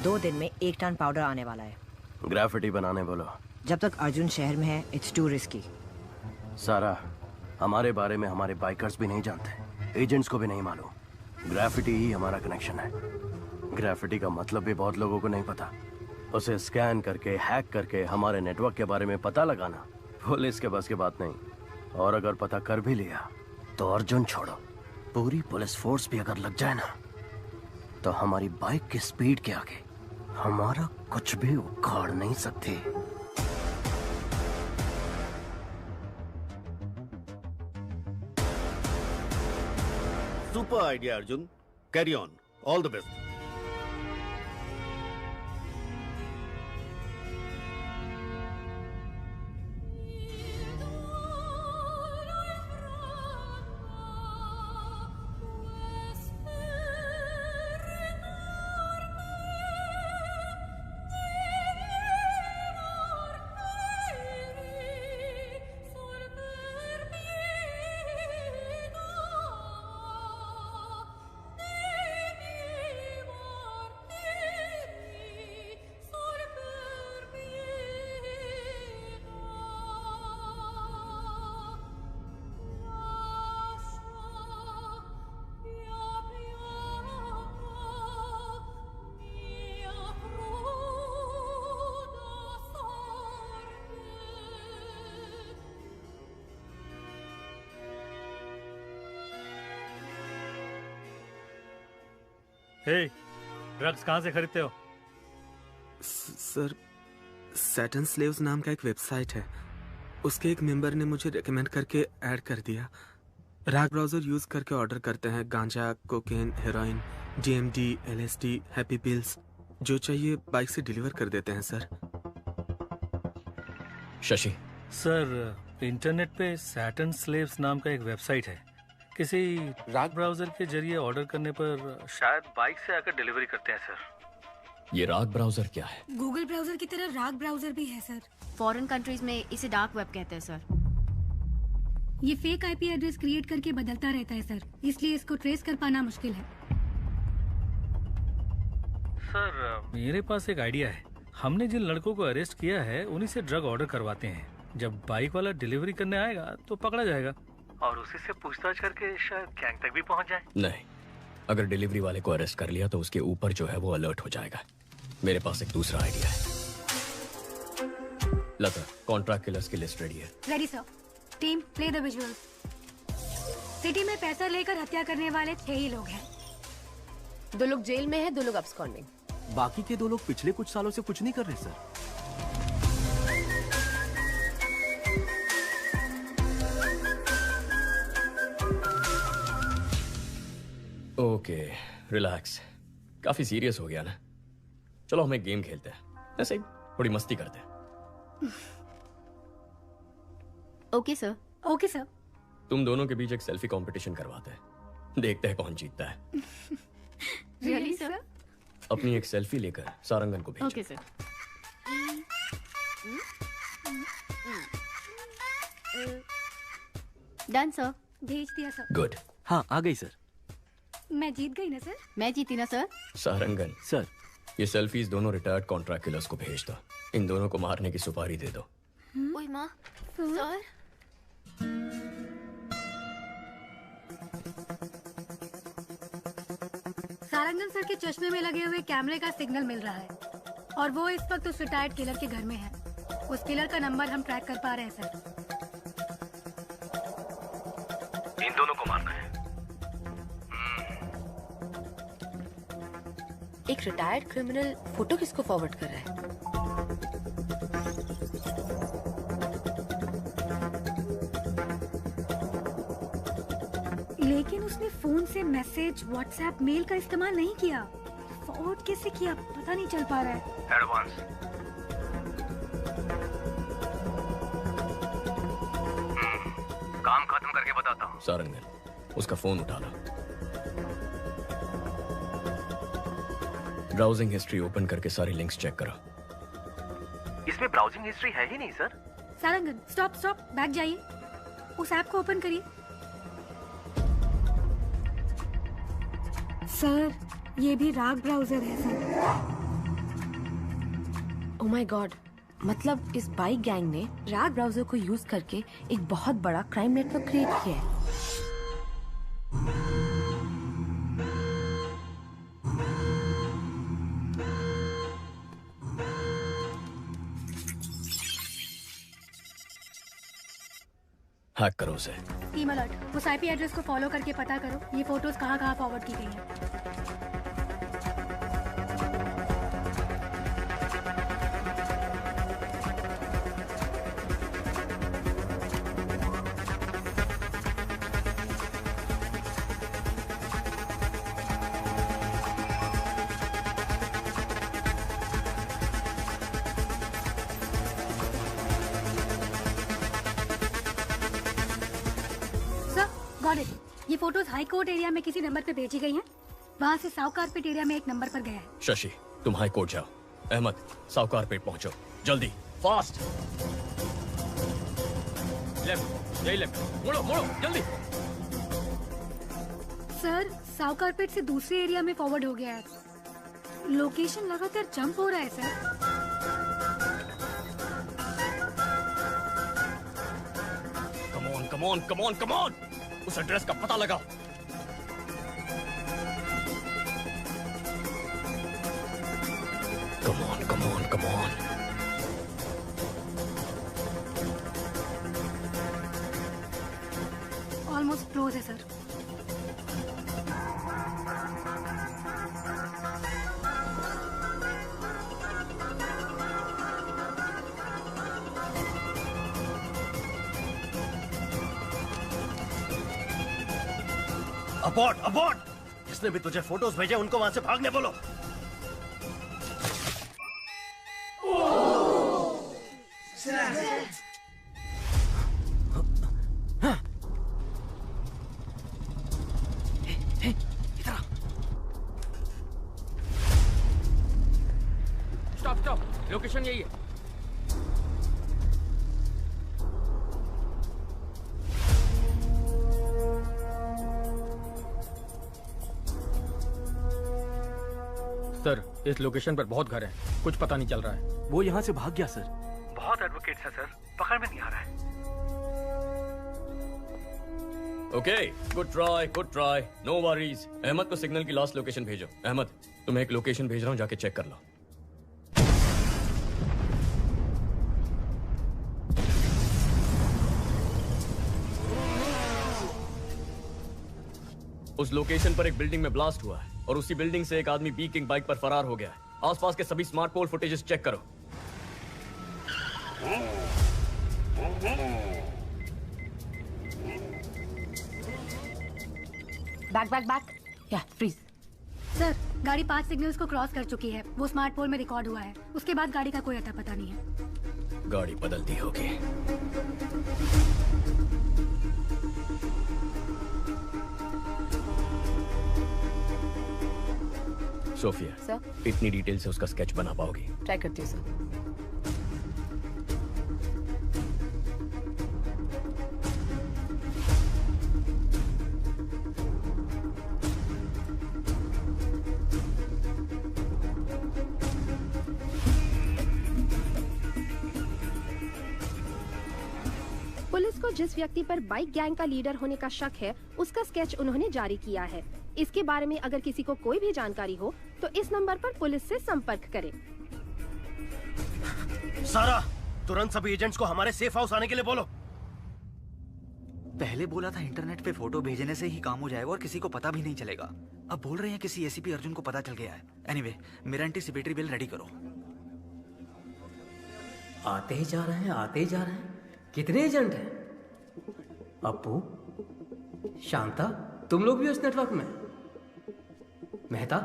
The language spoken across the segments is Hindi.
2 दिन में 1 टन पाउडर आने वाला है। ग्राफिटी बनाने बोलो। जब तक अर्जुन शहर में है, इट्स टू रिस्की। सारा, हमारे बारे में हमारे बाइकर्स भी नहीं जानते, एजेंट्स को भी नहीं मालूम। ग्राफिटी ही हमारा कनेक्शन है। ग्राफिटी का मतलब भी बहुत लोगों को नहीं पता। उसे स्कैन करके, हैक करके हमारे नेटवर्क के बारे में पता लगाना पुलिस के बस की बात नहीं। और अगर पता कर भी लिया तो अर्जुन छोड़ो, पूरी पुलिस फोर्स भी अगर लग जाए ना, तो हमारी बाइक की स्पीड के आगे हमारा कुछ भी उखाड़ नहीं सकती। Super idea Arjun, carry on, all the best. Hey, drugs कहाँ से खरीदते हो? सर, सैटन स्लेव्स नाम का एक वेबसाइट है, उसके एक मेंबर ने मुझे रेकमेंड करके ऐड कर दिया। राग ब्राउजर यूज करके ऑर्डर करते हैं गांजा, cocaine, heroin, DMD, LSD, happy pills, जो चाहिए बाइक से डिलीवर कर देते हैं सर। शशि सर, इंटरनेट पे सैटन स्लेव्स नाम का एक वेबसाइट है। किसी राग ब्राउजर के जरिए ऑर्डर करने पर शायद बाइक से आकर डिलीवरी करते हैं सर। ये राग ब्राउजर क्या है? गूगल ब्राउजर की तरह राग ब्राउजर भी है सर। फॉरेन कंट्रीज में इसे डार्क वेब कहते हैं सर। ये फेक IP एड्रेस क्रिएट करके बदलता रहता है सर, इसलिए इसको ट्रेस कर पाना मुश्किल है। सर, मेरे पास एक आइडिया है। हमने जिन लड़कों को अरेस्ट किया है उन्हीं से ड्रग ऑर्डर करवाते हैं। जब बाइक वाला डिलीवरी करने आएगा तो पकड़ा जाएगा और उसी से पूछताछ करके शायद गैंग तक भी पहुंच जाए। नहीं, अगर डिलीवरी वाले को अरेस्ट कर लिया तो उसके ऊपर जो है वो अलर्ट हो जाएगा। मेरे पास एक दूसरा आइडिया है। लता, कॉन्ट्रैक्ट किलर्स की लिस्ट रेडी है। Ready sir. Team, play the visuals. City में पैसा लेकर हत्या करने वाले 6 ही लोग हैं। 2 लोग जेल में हैं, 2 लोग अब्सकॉन्डिंग। बाकी के 2 लोग पिछले कुछ सालों से कुछ नहीं कर रहे सर। Okay, relax. काफी सीरियस हो गया ना? चलो हम एक गेम खेलते हैं, ऐसे ही थोड़ी मस्ती करते हैं। Okay sir. Okay sir. तुम दोनों के बीच एक सेल्फी कंपटीशन करवाते हैं, देखते हैं कौन जीतता है। Really sir? अपनी एक सेल्फी लेकर सारंगन को भेजो। Okay sir. Done sir. भेज दिया सर। गुड। हाँ, आ गई सर। मैं जीत गई ना सर? मैं जीती ना सर? सारंगन सर, ये सेल्फीज दोनों रिटायर्ड कॉन्ट्रैक्ट किलर्स को भेज दो। इन दोनों को मारने की सुपारी दे दो। ओए माँ, सर। सारंगन सर के चश्मे में लगे हुए कैमरे का सिग्नल मिल रहा है और वो इस वक्त उस रिटायर्ड किलर के घर में है। उस किलर का नंबर हम ट्रैक कर पा रहे हैं सर। इन दोनों को मारना है। एक रिटायर्ड क्रिमिनल फोटो किसको फॉरवर्ड कर रहा है? लेकिन उसने फोन से मैसेज, व्हाट्सएप, मेल का इस्तेमाल नहीं किया। फॉरवर्ड कैसे किया पता नहीं चल पा रहा है। एडवांस। काम खत्म करके बताता हूँ। सारंगन, उसका फोन उठा लो। ब्राउजिंग हिस्ट्री ओपन करके सारी लिंक्स चेक करो। इसमें ब्राउजिंग हिस्ट्री है ही नहीं sir. Sarangan, stop stop, back जाइए। उस ऐप को ओपन करिए। सर, ये भी राग ब्राउजर है सर। ओह माय गॉड, मतलब इस बाइक गैंग ने रैग ब्राउजर को यूज करके एक बहुत बड़ा क्राइम नेटवर्क क्रिएट किया है। हैक करो उसे। टीम अलर्ट, उस आईपी एड्रेस को फॉलो करके पता करो ये फोटोज कहाँ कहाँ फॉरवर्ड की गई हैं। Got it. ये फोटोज हाई कोर्ट एरिया में किसी नंबर पे भेजी गई हैं। वहाँ से साउथ कारपेट एरिया में एक नंबर पर गया है। शशि, तुम हाई कोर्ट जाओ। अहमद, साउथ कारपेट पहुंचो, जल्दी, फास्ट। लेफ्ट, यही लेफ्ट, मुड़ो मुड़ो जल्दी। सर, साउथ कारपेट से दूसरे एरिया में फॉरवर्ड हो गया है। लोकेशन लगातार जंप हो रहा है sir. Come on, come on. उस एड्रेस का पता लगाओ। Come on. ऑलमोस्ट क्लोज है सर। अबॉर्ट! जिसने भी तुझे फोटोज भेजे उनको वहां से भागने बोलो। स्टॉप, लोकेशन यही है। सर, इस लोकेशन पर बहुत घर हैं। कुछ पता नहीं चल रहा है। वो यहाँ से भाग गया सर। बहुत एडवोकेट्स हैं सर, पकड़ में नहीं आ रहा है। Okay, good try, no worries. Ahmed को सिग्नल की लास्ट लोकेशन भेजो। अहमद, तुम्हें एक लोकेशन भेज रहा हूँ, जाके चेक कर लो। उस लोकेशन पर एक बिल्डिंग में ब्लास्ट हुआ है और उसी बिल्डिंग से एक आदमी बी किंग बाइक पर फरार हो गया है। आसपास के सभी स्मार्ट पोल फुटेजेस चेक करो। बैक या फ्रीज। सर, गाड़ी 5 सिग्नल्स को क्रॉस कर चुकी है। वो स्मार्ट पोल में रिकॉर्ड हुआ है। उसके बाद गाड़ी का कोई अता पता नहीं है। गाड़ी बदलती होगी। सोफिया सर, इतनी डिटेल से उसका स्केच बना पाओगी? ट्राई करती हूँ सर। पुलिस को जिस व्यक्ति पर बाइक गैंग का लीडर होने का शक है, उसका स्केच उन्होंने जारी किया है। इसके बारे में अगर किसी को कोई भी जानकारी हो तो इस नंबर पर पुलिस से संपर्क करें। सारा, तुरंत सभी एजेंट्स को हमारे सेफ हाउस आने के लिए बोलो। पहले बोला था इंटरनेट पे फोटो भेजने से ही काम हो जाएगा और किसी को पता भी नहीं चलेगा। अब बोल रहे हैं किसी एसीपी अर्जुन को पता चल गया है। एनीवे, मेरा एंटीसिपेटरी बिल रेडी करो। आते ही जा रहे हैं। कितने एजेंट हैं? अपू, शांता, तुम लोग भी उस नेटवर्क में? मेहता,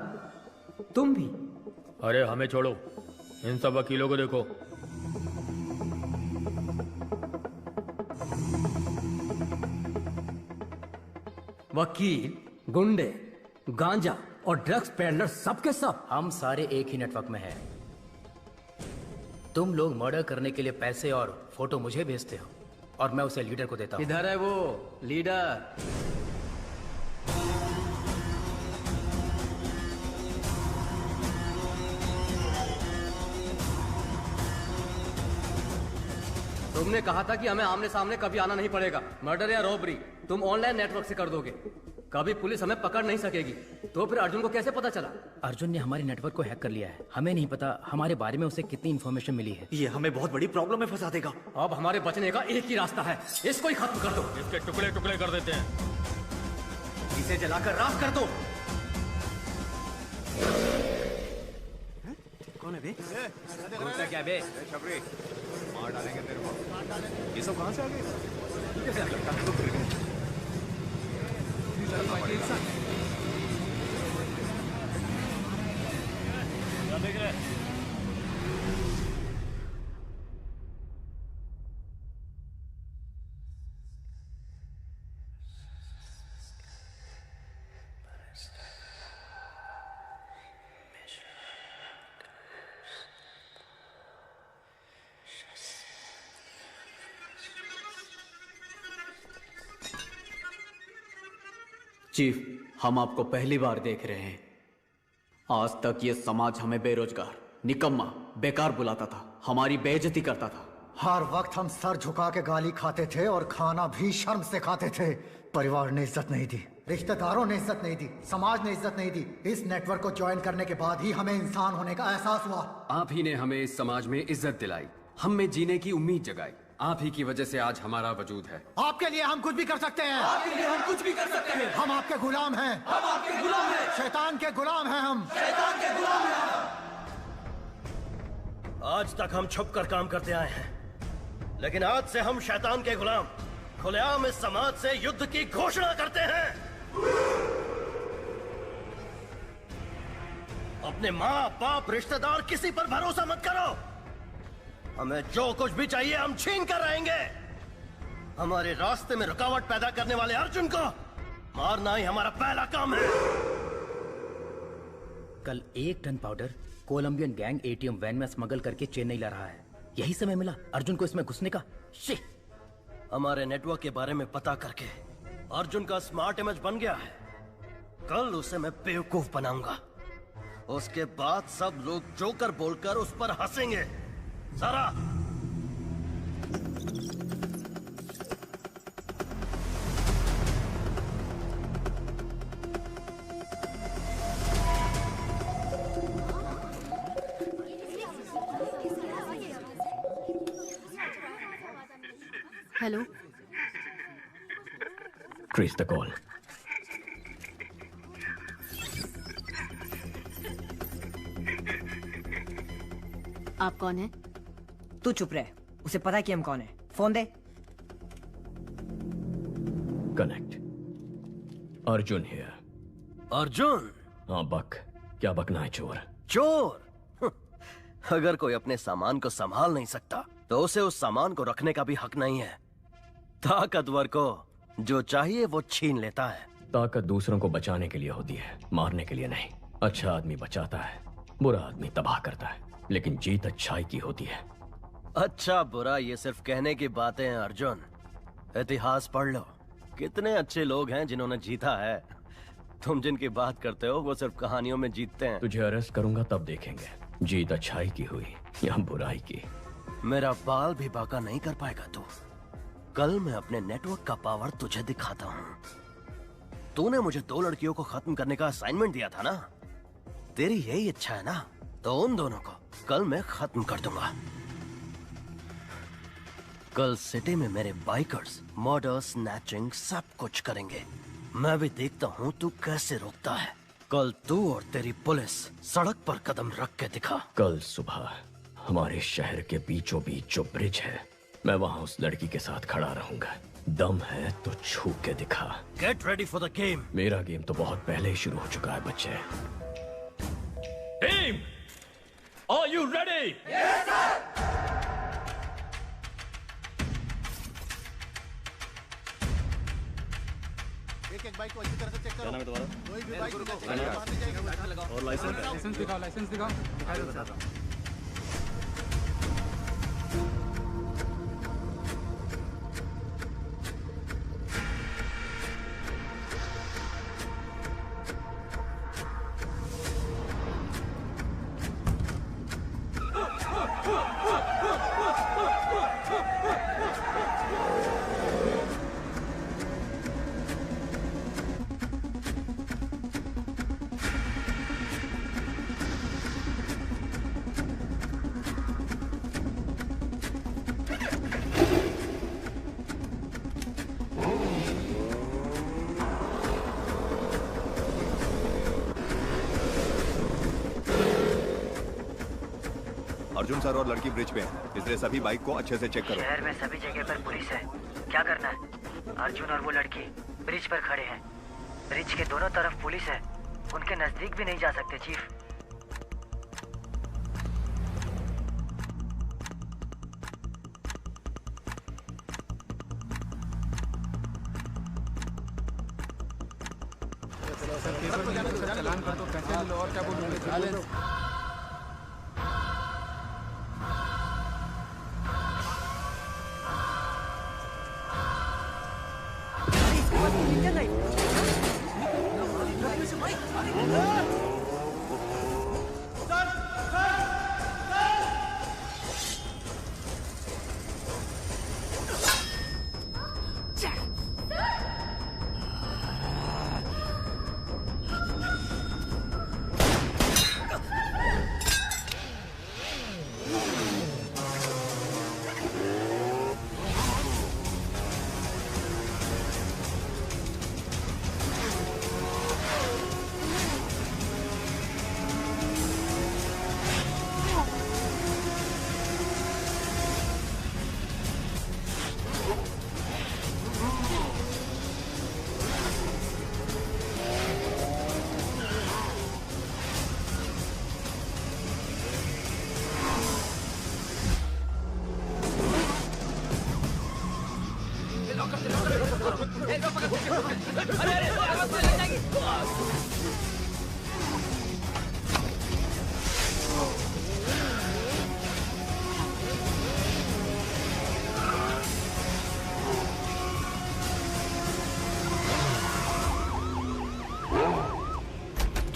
तुम भी? अरे हमें छोड़ो, इन सब वकीलों को देखो। वकील, गुंडे, गांजा और ड्रग्स पेडलर सबके सब हम सारे एक ही नेटवर्क में हैं। तुम लोग मर्डर करने के लिए पैसे और फोटो मुझे भेजते हो और मैं उसे लीडर को देता हूं। इधर है वो लीडर। तुमने कहा था कि हमें आमने सामने कभी आना नहीं पड़ेगा। मर्डर या रॉबरी तुम ऑनलाइन नेटवर्क से कर दोगे। कभी पुलिस हमें पकड़ नहीं सकेगी। तो फिर अर्जुन को कैसे पता चला? अर्जुन ने हमारे नेटवर्क को हैक कर लिया है। हमें नहीं पता हमारे बारे में उसे कितनी इन्फॉर्मेशन मिली है। ये हमें बहुत बड़ी प्रॉब्लम में फंसा देगा। अब हमारे बचने का एक ही रास्ता है, इसको ही खत्म कर दो। इसके टुकड़े टुकड़े कर देते हैं। इसे जलाकर राख कर दो। कौन है बे? क्या बे? छपरी मार डालेंगे तेरे को। ये सब कहाँ से आ गए? कैसे आ गए? चीफ, हम आपको पहली बार देख रहे हैं। आज तक ये समाज हमें बेरोजगार, निकम्मा, बेकार बुलाता था, हमारी बेइज्जती करता था। हर वक्त हम सर झुका के गाली खाते थे और खाना भी शर्म से खाते थे। परिवार ने इज्जत नहीं दी, रिश्तेदारों ने इज्जत नहीं दी, समाज ने इज्जत नहीं दी। इस नेटवर्क को ज्वाइन करने के बाद ही हमें इंसान होने का एहसास हुआ। आप ही ने हमें इस समाज में इज्जत दिलाई, हम में जीने की उम्मीद जगाई। आप ही की वजह से आज हमारा वजूद है। आपके लिए हम कुछ भी कर सकते हैं। आपके लिए हम कुछ भी कर सकते हैं। हम आपके गुलाम हैं। हम आपके गुलाम हैं। शैतान के गुलाम हैं हम। शैतान के गुलाम हैं हम। आज तक हम छुप कर काम करते आए हैं, लेकिन आज से हम शैतान के गुलाम खुलेआम इस समाज से युद्ध की घोषणा करते हैं। अपने माँ बाप रिश्तेदार किसी पर भरोसा मत करो। हमें जो कुछ भी चाहिए हम छीन कर रहेंगे। हमारे रास्ते में रुकावट पैदा करने वाले अर्जुन को मारना ही हमारा पहला काम है। कल 1 ton powder Colombian gang ATM van में स्मगल करके चेन्नई ला रहा है। यही समय मिला अर्जुन को इसमें घुसने का। हमारे नेटवर्क के बारे में पता करके अर्जुन का स्मार्ट इमेज बन गया है। कल उसे मैं बेवकूफ बनाऊंगा। उसके बाद सब लोग जोकर बोलकर उस पर हंसेंगे। सारा हेलो, ट्रेस द कॉल। आप कौन है? तू चुप रहे, उसे पता है कि हम कौन है। Phone they. Connect. Arjun here. Arjun? हाँ बक। क्या बकना है चोर? चोर? अगर कोई अपने सामान को संभाल नहीं सकता तो उसे उस सामान को रखने का भी हक नहीं है। ताकतवर को जो चाहिए वो छीन लेता है। ताकत दूसरों को बचाने के लिए होती है, मारने के लिए नहीं। अच्छा आदमी बचाता है, बुरा आदमी तबाह करता है, लेकिन जीत अच्छाई की होती है। अच्छा बुरा ये सिर्फ कहने की बातें हैं अर्जुन। इतिहास पढ़ लो, कितने अच्छे लोग हैं जिन्होंने जीता है। तुम जिनकी बात करते हो वो सिर्फ कहानियों में जीतते हैं। तुझे अरेस्ट करूंगा तब देखेंगे जीत अच्छाई की हुई या बुराई की। मेरा बाल भी बाका नहीं कर पाएगा तू। कल मैं अपने नेटवर्क का पावर तुझे दिखाता हूँ। तूने मुझे 2 लड़कियों को खत्म करने का असाइनमेंट दिया था ना। तेरी यही इच्छा है ना, तो उन दोनों को कल मैं खत्म कर दूंगा। कल सिटी में मेरे बाइकर्स मर्डर, स्नैचिंग सब कुछ करेंगे। मैं भी देखता हूँ तू कैसे रोकता है। कल तू और तेरी पुलिस सड़क पर कदम रख के दिखा। कल सुबह हमारे शहर के बीचों बीच जो ब्रिज है, मैं वहां उस लड़की के साथ खड़ा रहूंगा। दम है तो छू के दिखा। Get ready for the game. मेरा गेम तो बहुत पहले ही शुरू हो चुका है बच्चे। Team, are you ready? Yes sir. एक बाइक को अच्छी तरह से चेक करो। कोई भी बाइक और लाइसेंस दिखाओ, लाइसेंस दिखाओ। दिखाई दो बताता हूँ। अर्जुन सर और लड़की ब्रिज पे हैं, इसलिए सभी बाइक को अच्छे से चेक करो। शहर में सभी जगह पर पुलिस है, क्या करना है? अर्जुन और वो लड़की ब्रिज पर खड़े हैं। ब्रिज के दोनों तरफ पुलिस है, उनके नजदीक भी नहीं जा सकते चीफ। चलान कर दो, पैसे लो और क्या बोलूँगे।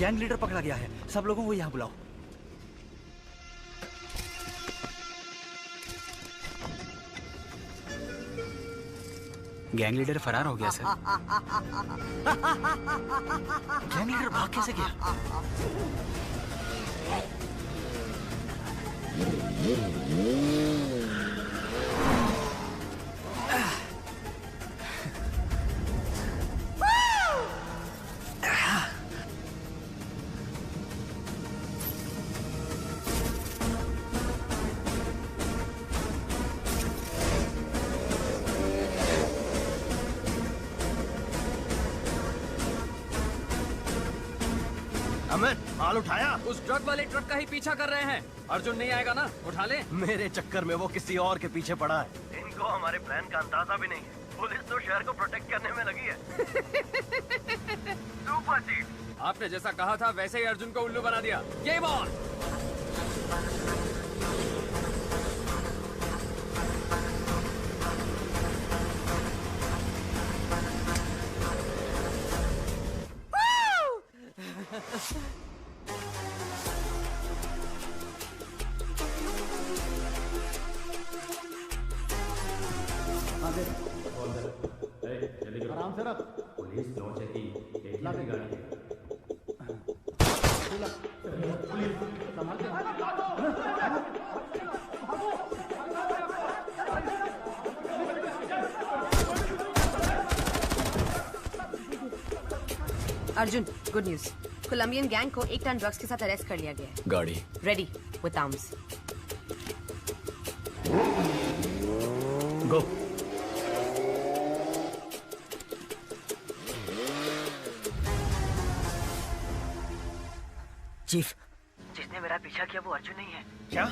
गैंग लीडर पकड़ा गया है, सब लोगों को यहाँ बुलाओ। गैंग लीडर फरार हो गया सर। गैंग लीडर भाग कैसे गया? माल उठाया? उस ट्रक वाले ट्रक का ही पीछा कर रहे हैं। अर्जुन नहीं आएगा ना, उठा ले। मेरे चक्कर में वो किसी और के पीछे पड़ा है। इनको हमारे प्लान का अंदाजा भी नहीं है। पुलिस तो शहर को प्रोटेक्ट करने में लगी है। सुपर चीफ, आपने जैसा कहा था वैसे ही अर्जुन को उल्लू बना दिया। ये बॉल आराम से रख। पुलिस लॉन्च की देखला की गाड़ी है। संभाल के Arjun, good news. Colombian gang को 1 टन ड्रग्स के साथ अरेस्ट कर लिया गया है। गाड़ी ready with arms. Go. Chief, जिसने मेरा पीछा किया वो अर्जुन नहीं है। क्या?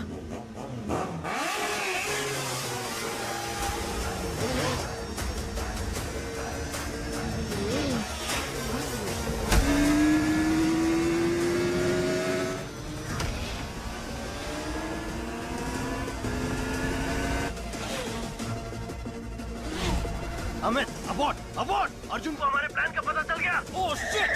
अमित, अबॉर्ड, अबॉर्ड! अर्जुन को हमारे प्लान का पता चल गया। Oh shit!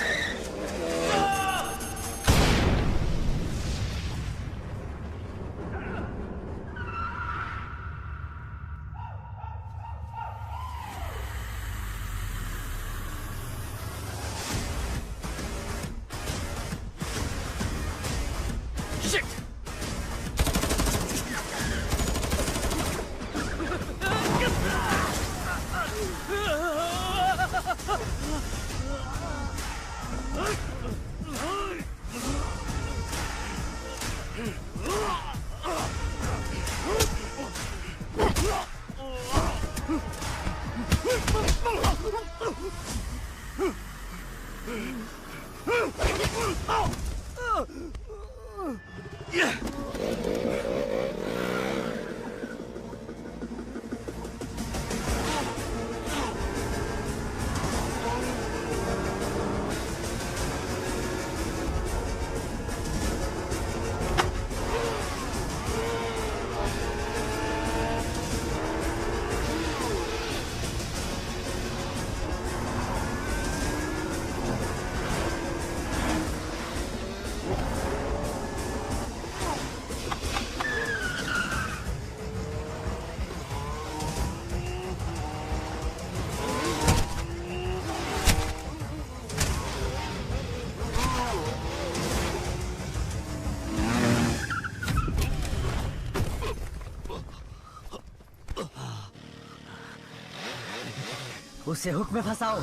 उसे हुक में फंसाओ।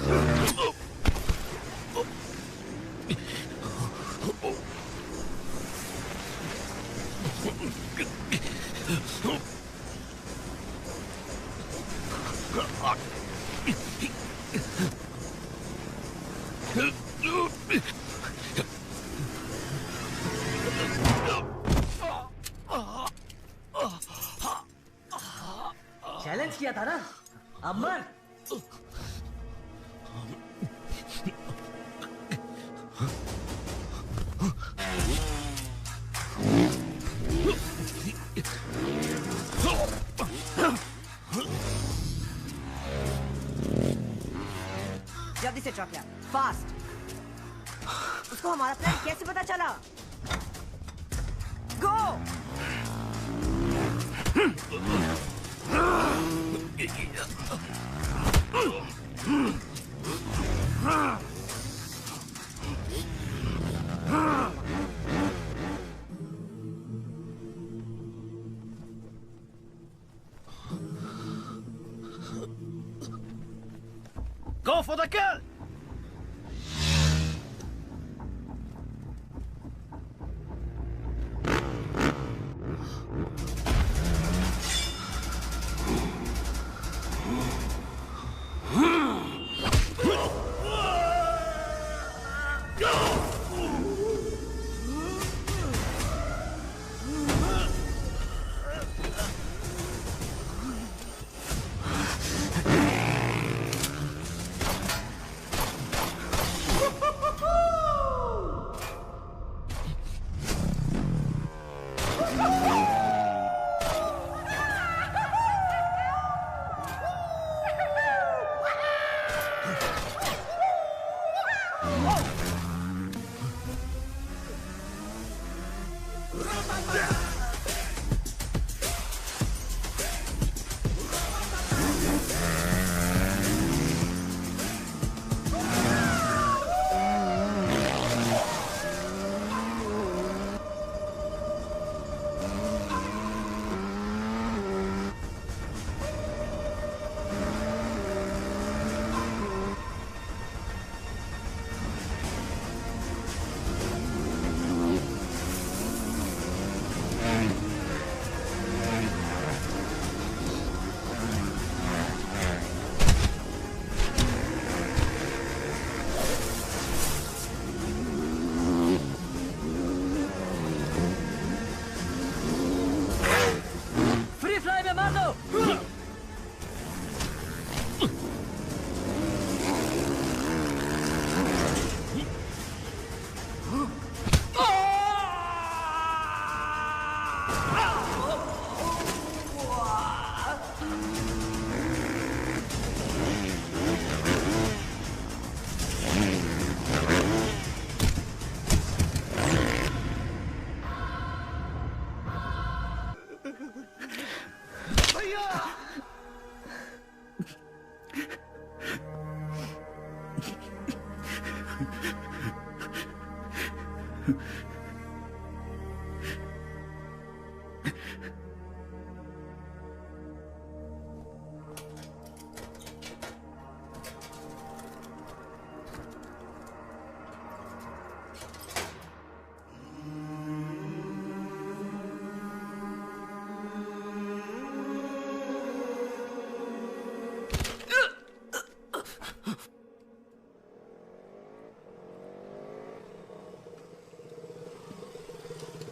चैलेंज किया था ना, अब मर। जल्दी से ट्रक फास्ट। उसको हमारा प्लान कैसे पता चला? गो। Go for the kill!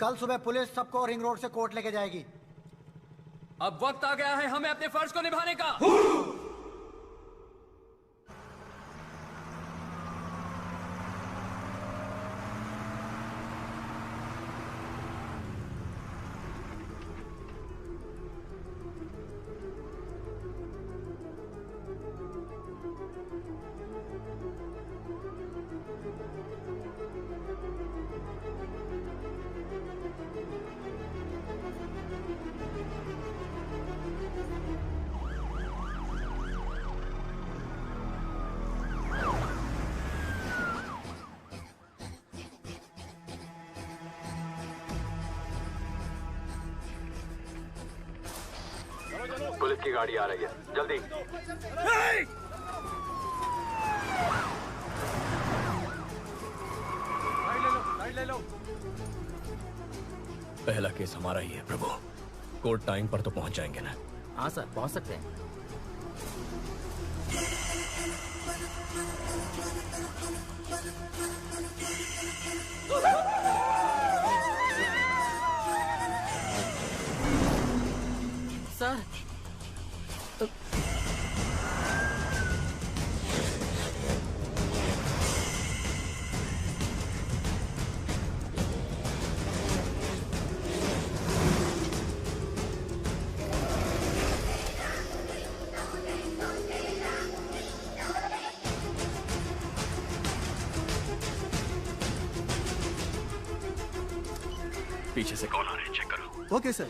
कल सुबह पुलिस सबको रिंग रोड से कोर्ट लेके जाएगी। अब वक्त आ गया है हमें अपने फर्ज को निभाने का। पुलिस की गाड़ी आ रही है, जल्दी। साइड ले लो। पहला केस हमारा ही है प्रभु। कोर्ट टाइम पर तो पहुंच जाएंगे ना? हाँ सर, पहुंच सकते हैं। सर पीछे से कॉल आ रहे हैं, चेक करो। Okay sir.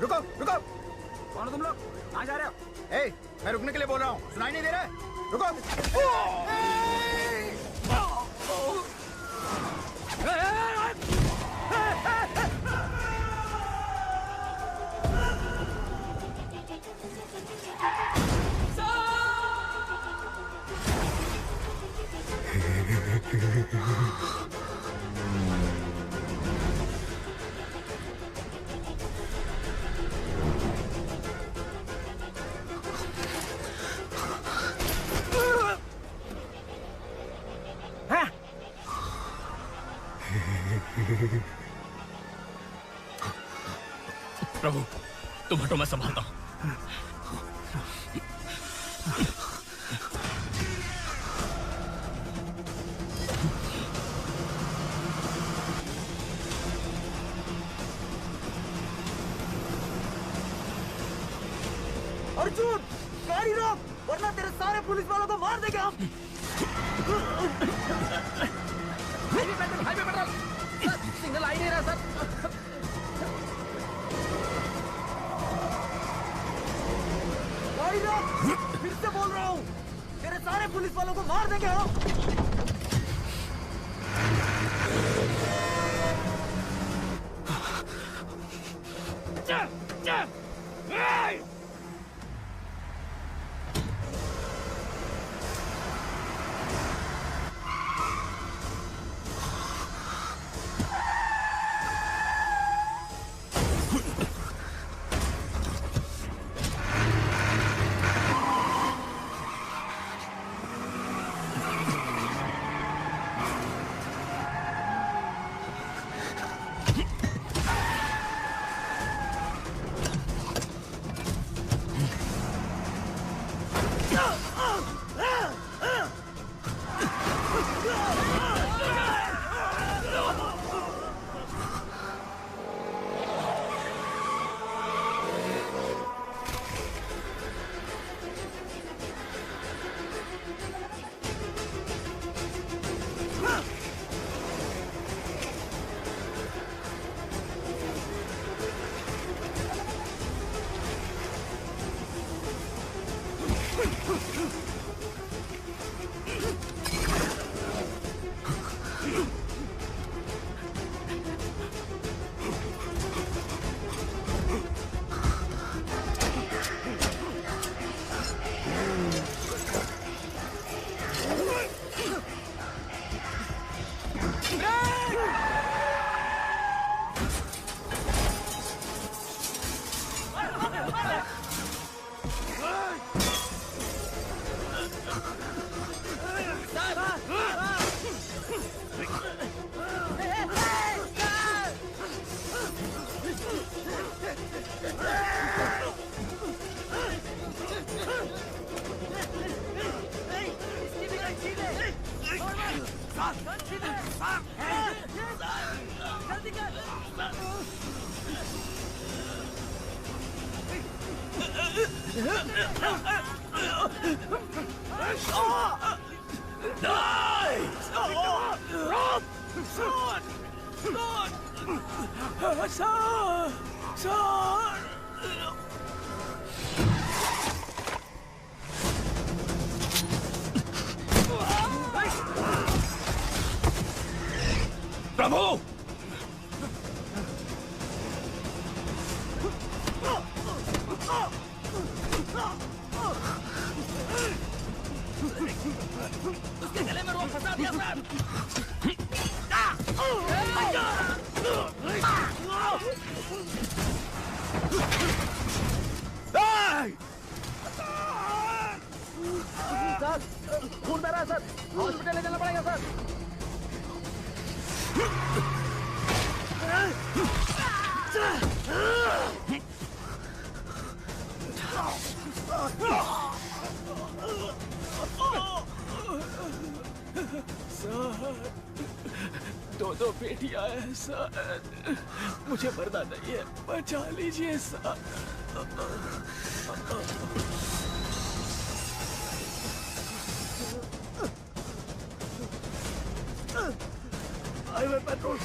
रुको रुको, कौन हो तुम लोग? कहाँ जा रहे हो? ए, मैं रुकने के लिए बोल रहा हूँ, सुनाई नहीं दे रहा है? रुको। प्रभु तुम हटो, मैं संभालता हूं। अर्जुन, गाड़ी रोक, वरना तेरे सारे पुलिस वालों को मार देंगे हम। हाईवे पेट्रोल, सर, सिग्नल आ ही नहीं रहा सर। गाड़ी रोक, फिर से बोल रहा हूँ, तेरे सारे पुलिस वालों को मार देंगे हम। प्रभु उसके गले में रोक फंसा दिया सर। सर खून बह रहा है सर, हॉस्पिटल ले जाना पड़ेगा सर। सर दो बेटियां हैं सर, मुझे मरना नहीं है, बचा लीजिए सर। Highway petrol